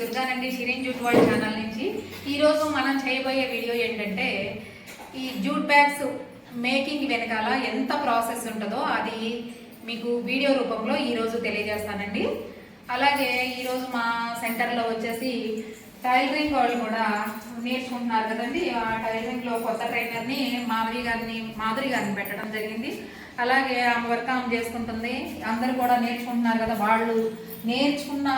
దుర్గానండి Shirin jute world channel నుంచి. ఈరోజు మనం చేయబోయే వీడియో ఏంటంటే ఈ జూట్ బ్యాగ్స్ మేకింగ్ వెనకాల ఎంత ప్రాసెస్ ఉంటుందో అది మీకు వీడియో రూపంలో ఈరోజు తెలియజేస్తానండి. అలాగే ఈరోజు మా సెంటర్లో వచ్చేసి టైలరింగ్ వాళ్ళు కూడా నేర్చుకుంటున్నారు కదండి. ఆ టైలరింగ్లో కొత్త ట్రైనర్ని మాధురి గారిని పెట్టడం జరిగింది. అలాగే ఆమె వర్క్ ఆమె చేసుకుంటుంది. అందరూ కూడా నేర్చుకుంటున్నారు కదా. వాళ్ళు నేర్చుకున్న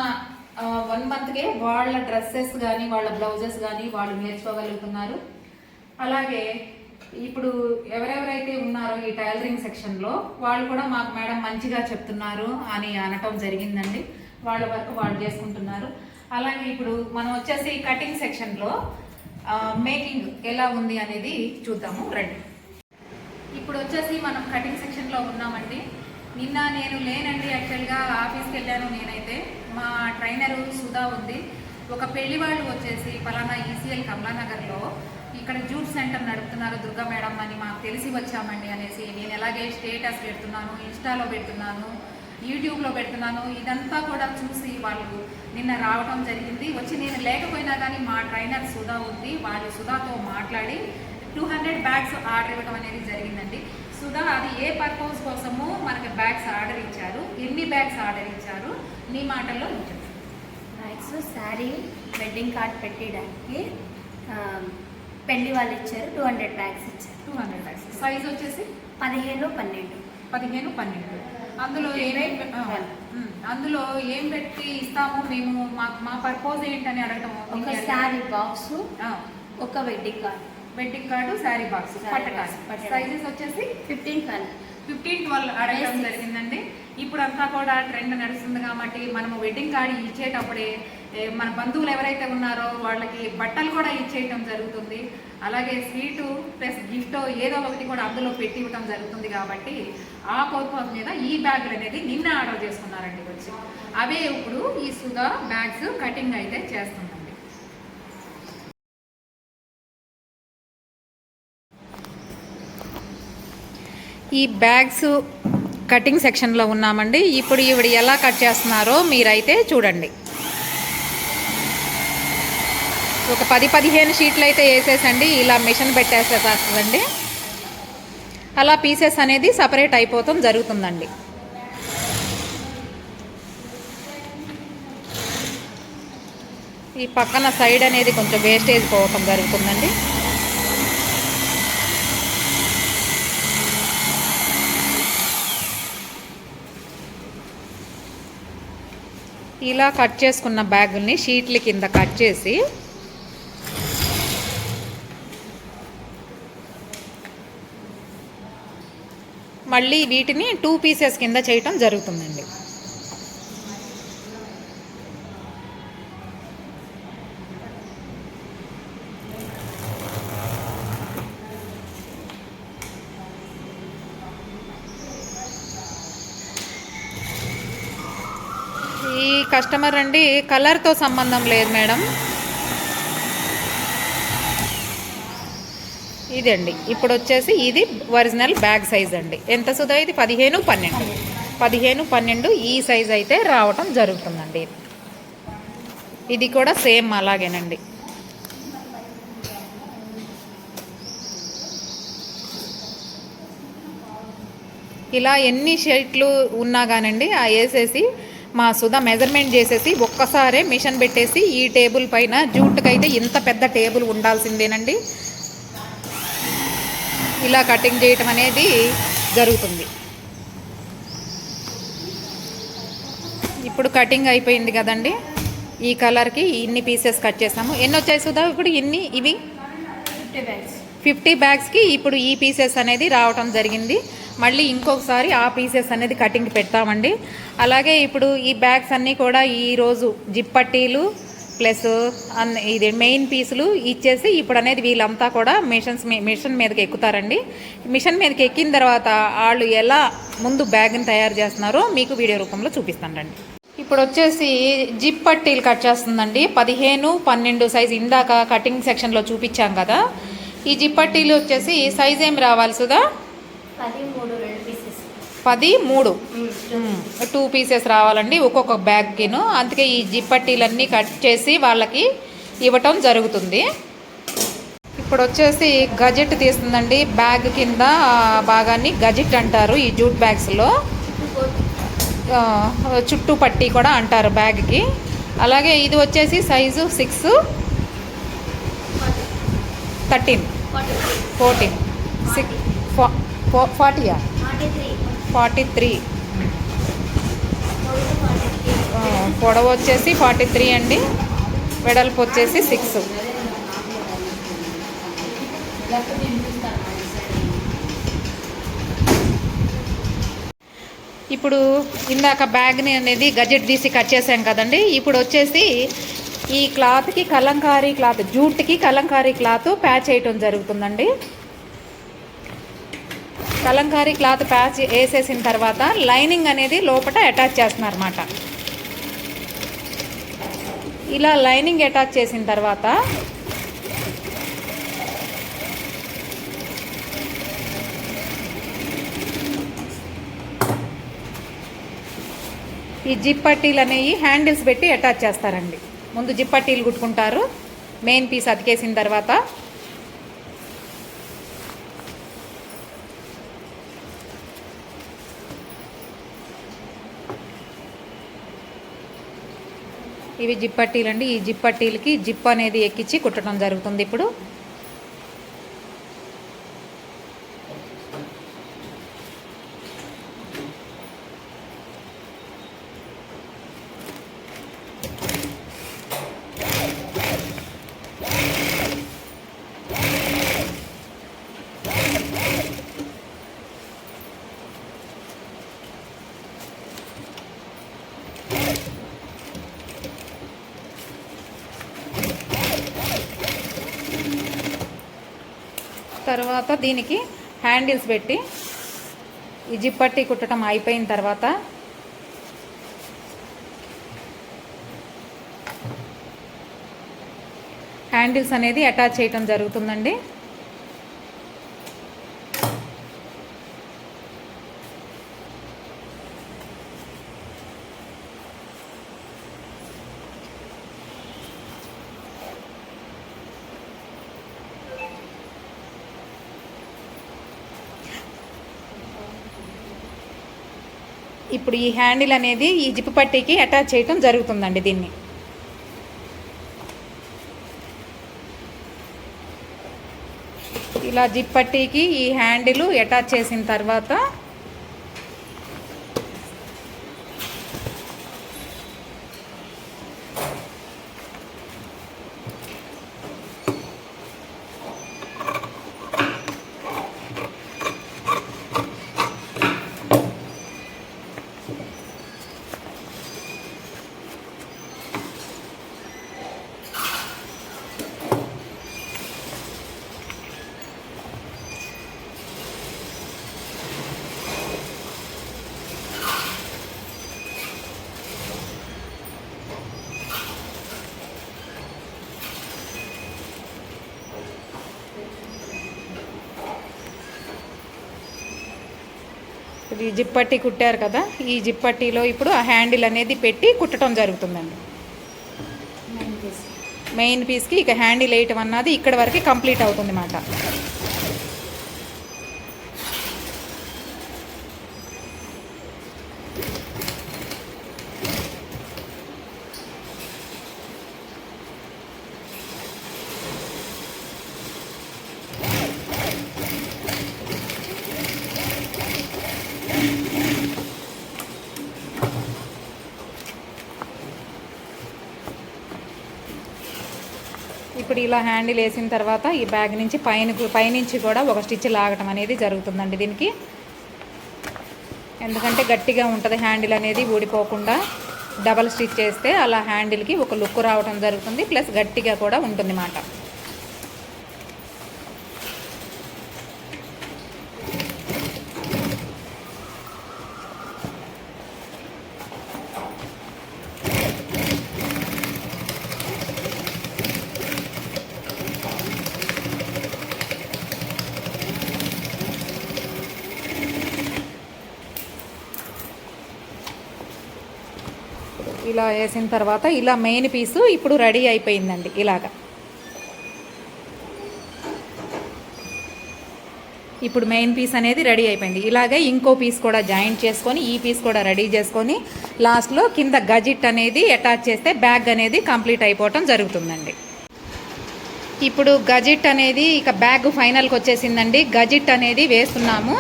1 monthకే వాళ్ళ డ్రెస్సెస్ కానీ వాళ్ళ బ్లౌజెస్ కానీ వాళ్ళు నేర్చుకోగలుగుతున్నారు. అలాగే ఇప్పుడు ఎవరెవరైతే ఉన్నారో ఈ టైలరింగ్ సెక్షన్లో వాళ్ళు కూడా మాకు మేడం మంచిగా చెప్తున్నారు అని అనటం జరిగిందండి. వాళ్ళ వర్క్ వాళ్ళు చేసుకుంటున్నారు. అలాగే ఇప్పుడు మనం వచ్చేసి కటింగ్ సెక్షన్లో మేకింగ్ ఎలా ఉంది అనేది చూద్దాము రండి. ఇప్పుడు వచ్చేసి మనం కటింగ్ సెక్షన్లో ఉన్నామండి. నిన్న నేను లేనండి, యాక్చువల్గా ఆఫీస్కి వెళ్ళాను. నేనైతే మా ట్రైనరు సుధా ఉంది. ఒక పెళ్లి వాళ్ళు వచ్చేసి పలానా ఈసీఎల్ కమలానగర్లో ఇక్కడ జూట్ సెంటర్ నడుపుతున్నారు దుర్గా మేడం అని మాకు తెలిసి వచ్చామండి అనేసి. నేను ఎలాగే స్టేటస్ పెడుతున్నాను, ఇన్స్టాలో పెడుతున్నాను, యూట్యూబ్లో పెడుతున్నాను. ఇదంతా కూడా చూసి వాళ్ళు నిన్న రావడం జరిగింది. వచ్చి నేను లేకపోయినా కానీ మా ట్రైనర్ సుధా ఉంది. వాళ్ళు సుధాతో మాట్లాడి 200 బ్యాగ్స్ ఆర్డర్ ఇవ్వడం అనేది జరిగిందండి. సుధా, అది ఏ పర్పస్ కోసము మనకి బ్యాగ్స్ ఆర్డర్ ఇచ్చారు, ఎన్ని బ్యాగ్స్ ఆర్డర్ ఇచ్చారు, నీ మాటల్లో నువ్వు చెప్పు. బ్యాగ్స్ శారీ వెడ్డింగ్ కార్డ్ పెట్టడానికి పెళ్లి వాళ్ళు ఇచ్చారు. 200 బ్యాగ్స్ ఇచ్చారు. 200 బ్యాగ్స్ సైజ్ వచ్చేసి 15-12. అందులో ఏం పెట్టి ఇస్తాము మేము, మా పర్పస్ ఏంటని అడగటం. ఒక శారీ బాక్స్, ఒక wedding card, sari box, sizes వచ్చేసి 15-12 అడగడం జరిగిందండి. ఇప్పుడు అంతా కూడా ట్రెండ్ నడుస్తుంది కాబట్టి మనము వెడ్డింగ్ కార్డు ఇచ్చేటప్పుడే మన బంధువులు ఎవరైతే ఉన్నారో వాళ్ళకి బట్టలు కూడా ఇచ్చేయటం జరుగుతుంది. అలాగే స్వీటు ప్లస్ గిఫ్ట్ ఏదో ఒకటి కూడా అందులో పెట్టి ఇవ్వటం జరుగుతుంది. కాబట్టి ఆ పర్పస్ మీద ఈ బ్యాగులు అనేది నిన్న ఆర్డర్ చేసుకున్నారండి వచ్చి. అవే ఇప్పుడు ఈ సుధా బ్యాగ్స్ కటింగ్ అయితే చేస్తుందండి. ఈ బ్యాగ్స్ కటింగ్ సెక్షన్లో ఉన్నామండి. ఇప్పుడు ఈవిడ ఎలా కట్ చేస్తున్నారో మీరైతే చూడండి. ఒక 10-15 షీట్లు అయితే వేసేసండి. ఇలా మిషన్ పెట్టేసేస్తుందండి. అలా పీసెస్ అనేది సపరేట్ అయిపోతాం జరుగుతుందండి. ఈ పక్కన సైడ్ అనేది కొంచెం వేస్టేజ్ పోవటం జరుగుతుందండి. ఇలా కట్ చేసుకున్న బ్యాగుల్ని షీట్ల కింద కట్ చేసి మళ్ళీ వీటిని 2 పీసెస్ కింద చేయటం జరుగుతుందండి. ఈ కస్టమర్ అండి కలర్తో సంబంధం లేదు మేడం. ఇదండి ఇప్పుడు వచ్చేసి ఇది ఒరిజినల్ బ్యాగ్ సైజ్ అండి. ఎంత సుధా ఇది? 15-12 ఈ సైజ్ అయితే రావటం జరుగుతుందండి. ఇది కూడా సేమ్ అలాగేనండి. ఇలా ఎన్ని షీట్లు ఉన్నా కానండి ఆ వేసేసి మా సుధా మెజర్మెంట్ చేసేసి ఒక్కసారే మిషన్ పెట్టేసి ఈ టేబుల్ పైన జూట్కైతే ఇంత పెద్ద టేబుల్ ఉండాల్సిందేనండి. ఇలా కటింగ్ చేయటం అనేది జరుగుతుంది. ఇప్పుడు కటింగ్ అయిపోయింది కదండి. ఈ కలర్కి ఇన్ని పీసెస్ కట్ చేసాము. ఎన్ని వచ్చాయి సుధా ఇప్పుడు? ఇవి 50 బ్యాగ్స్కి ఇప్పుడు ఈ పీసెస్ అనేది రావటం జరిగింది. మళ్ళీ ఇంకొకసారి ఆ పీసెస్ అనేది కటింగ్ పెడతామండి. అలాగే ఇప్పుడు ఈ బ్యాగ్స్ అన్నీ కూడా ఈరోజు జిప్ పట్టీలు ప్లస్ ఇది మెయిన్ పీసులు ఇచ్చేసి ఇప్పుడు అనేది వీళ్ళంతా కూడా మిషన్ మీదకి ఎక్కుతారండి. మిషన్ మీదకి ఎక్కిన తర్వాత వాళ్ళు ఎలా ముందు బ్యాగ్ని తయారు చేస్తున్నారో మీకు వీడియో రూపంలో చూపిస్తానండి. ఇప్పుడు వచ్చేసి జిప్ పట్టీలు కట్ చేస్తుందండి. 15-12 సైజు ఇందాక కటింగ్ సెక్షన్లో చూపించాం కదా. ఈ జిప్ పట్టీలు వచ్చేసి సైజ్ ఏం రావాలి సుధా? 13 2 పీసెస్. 13 2 పీసెస్ రావాలండి ఒక్కొక్క బ్యాగ్కిను. అందుకే ఈ జిప్ పట్టీలన్నీ కట్ చేసి వాళ్ళకి ఇవ్వటం జరుగుతుంది. ఇప్పుడు వచ్చేసి గజెట్ తీస్తుందండి. బ్యాగ్ కింద భాగాన్ని గజెట్ అంటారు ఈ జూట్ బ్యాగ్స్లో. చుట్టూ పట్టీ కూడా అంటారు బ్యాగ్కి. అలాగే ఇది వచ్చేసి సైజు 6, 13, 14, 43. పొడవు వచ్చేసి 43 అండి, వెడల్పు వచ్చేసి 6. ఇప్పుడు ఇందాక బ్యాగ్ని అనేది గజెట్ తీసి కట్ చేసాం కదండి. ఇప్పుడు వచ్చేసి ఈ క్లాత్కి కలంకారీ క్లాత్, జూట్కి కలంకారీ క్లాత్ ప్యాచ్ వేయటం జరుగుతుందండి. కలంకారీ క్లాత్ ప్యాచ్ వేసేసిన తర్వాత లైనింగ్ అనేది లోపల అటాచ్ చేస్తున్నారు అన్నమాట. ఇలా లైనింగ్ అటాచ్ చేసిన తర్వాత ఈ జిప్ పట్టీలు అనేవి హ్యాండిల్స్ పెట్టి అటాచ్ చేస్తారండి. ముందు జిప్ పట్టీలు కుట్టుకుంటారు. మెయిన్ పీస్ అతికేసిన తర్వాత ఇవి జిప్ పట్టీలు అండి. ఈ జిప్ పట్టీలకి జిప్ అనేది ఎక్కించి కుట్టడం జరుగుతుంది. ఇప్పుడు తర్వాత దీనికి హ్యాండిల్స్ పెట్టి ఈ జిప్ పట్టీ కుట్టడం అయిపోయిన తర్వాత హ్యాండిల్స్ అనేది అటాచ్ చేయటం జరుగుతుందండి. ఇప్పుడు ఈ హ్యాండిల్ అనేది ఈ జిప్ పట్టీకి అటాచ్ చేయటం జరుగుతుందండి. దీన్ని ఇలా జిప్ పట్టీకి ఈ హ్యాండిల్ అటాచ్ చేసిన తర్వాత ఈ జిప్ పట్టీ కుట్టారు కదా, ఈ జిప్ పట్టీలో ఇప్పుడు ఆ హ్యాండిల్ అనేది పెట్టి కుట్టడం జరుగుతుందండి. మెయిన్ పీస్కి ఇక హ్యాండిల్ వేయటం అన్నది ఇక్కడ వరకు కంప్లీట్ అవుతుంది అన్నమాట. ఇప్పుడు ఇలా హ్యాండిల్ వేసిన తర్వాత ఈ బ్యాగ్ నుంచి పైనుంచి కూడా ఒక స్టిచ్ లాగటం అనేది జరుగుతుందండి దీనికి. ఎందుకంటే గట్టిగా ఉంటుంది హ్యాండిల్ అనేది, ఊడిపోకుండా డబల్ స్టిచ్ చేస్తే అలా హ్యాండిల్కి ఒక లుక్ రావడం జరుగుతుంది. ప్లస్ గట్టిగా కూడా ఉంటుంది అన్నమాట. ఇలా వేసిన తర్వాత ఇలా మెయిన్ పీసు ఇప్పుడు రెడీ అయిపోయిందండి. ఇలాగా ఇప్పుడు మెయిన్ పీస్ అనేది రెడీ అయిపోయింది. ఇలాగే ఇంకో పీస్ కూడా జాయింట్ చేసుకొని ఈ పీస్ కూడా రెడీ చేసుకొని లాస్ట్లో కింద గజిట్ అనేది అటాచ్ చేస్తే బ్యాగ్ అనేది కంప్లీట్ అయిపోవటం జరుగుతుందండి. ఇప్పుడు గజిట్ అనేది ఇక బ్యాగ్ ఫైనల్కి వచ్చేసిందండి. గజిట్ అనేది వేస్తున్నాము.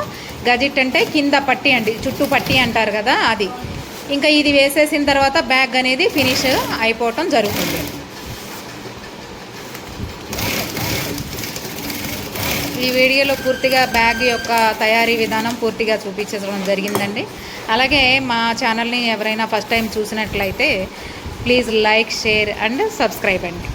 గజిట్ అంటే కింద పట్టి అండి, చుట్టూ పట్టి అంటారు కదా అది. ఇంకా ఇది వేసేసిన తర్వాత బ్యాగ్ అనేది ఫినిష్ అయిపోవటం జరుగుతుంది. ఈ వీడియోలో పూర్తిగా బ్యాగ్ యొక్క తయారీ విధానం పూర్తిగా చూపించడం జరిగిందండి. అలాగే మా ఛానల్ని ఎవరైనా ఫస్ట్ టైం చూసినట్లయితే please like, share and subscribe అండి.